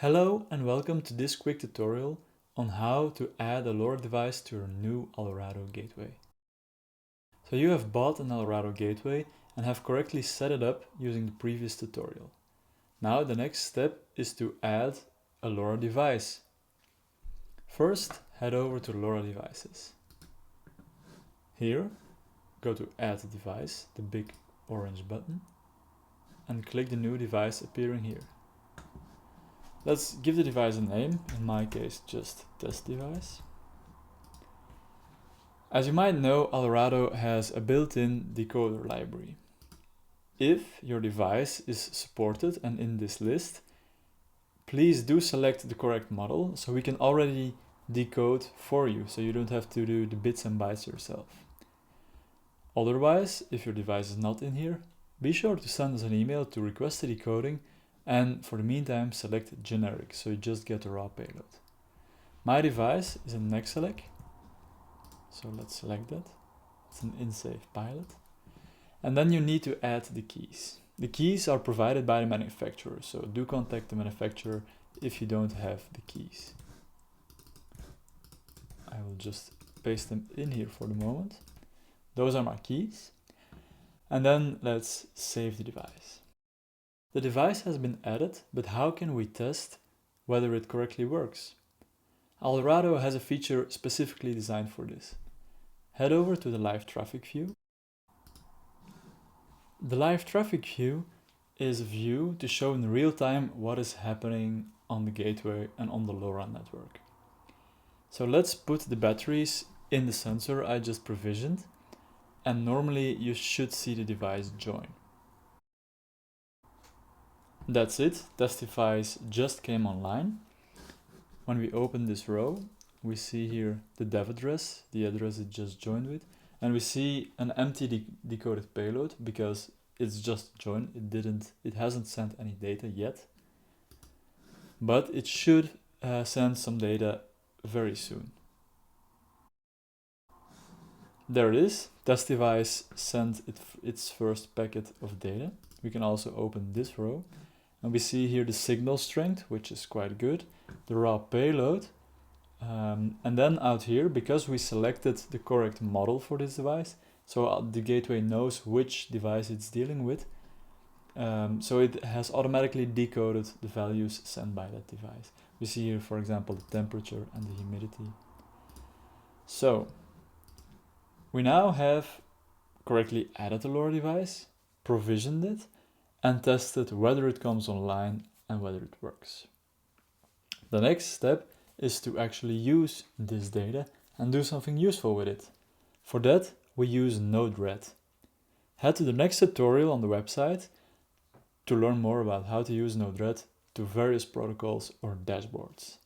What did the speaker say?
Hello and welcome to this quick tutorial on how to add a LoRa device to your new Allorado Gateway. So you have bought an Allorado Gateway and have correctly set it up using the previous tutorial. Now the next step is to add a LoRa device. First, head over to LoRa Devices. Here, go to Add Device, the big orange button, and click the new device appearing here. Let's give the device a name, in my case just test device. As you might know, Allorado has a built-in decoder library. If your device is supported and in this list, please do select the correct model so we can already decode for you, so you don't have to do the bits and bytes yourself. Otherwise, if your device is not in here, be sure to send us an email to request the decoding, and for the meantime select generic, so you just get a raw payload. My device is an Nexelec, so let's select that. It's an InSafe pilot. And then you need to add the keys. The keys are provided by the manufacturer, so do contact the manufacturer if you don't have the keys. I will just paste them in here for the moment. Those are my keys. And then let's save the device. The device has been added, but how can we test whether it correctly works? Allorado has a feature specifically designed for this. Head over to the live traffic view. The live traffic view is a view to show in real time what is happening on the gateway and on the LoRa network. So let's put the batteries in the sensor I just provisioned, and normally you should see the device join. That's it, test device just came online. When we open this row, we see here the dev address, the address it just joined with, and we see an empty decoded payload because it's just joined. It hasn't sent any data yet, but it should send some data very soon. There it is, test device sent its first packet of data. We can also open this row. And we see here the signal strength, which is quite good, the raw payload, and then out here, because we selected the correct model for this device, so the gateway knows which device it's dealing with, so it has automatically decoded the values sent by that device. We see here, for example, the temperature and the humidity. So we now have correctly added the LoRa device, provisioned it, and tested whether it comes online and whether it works. The next step is to actually use this data and do something useful with it. For that, we use Node-RED. Head to the next tutorial on the website to learn more about how to use Node-RED to various protocols or dashboards.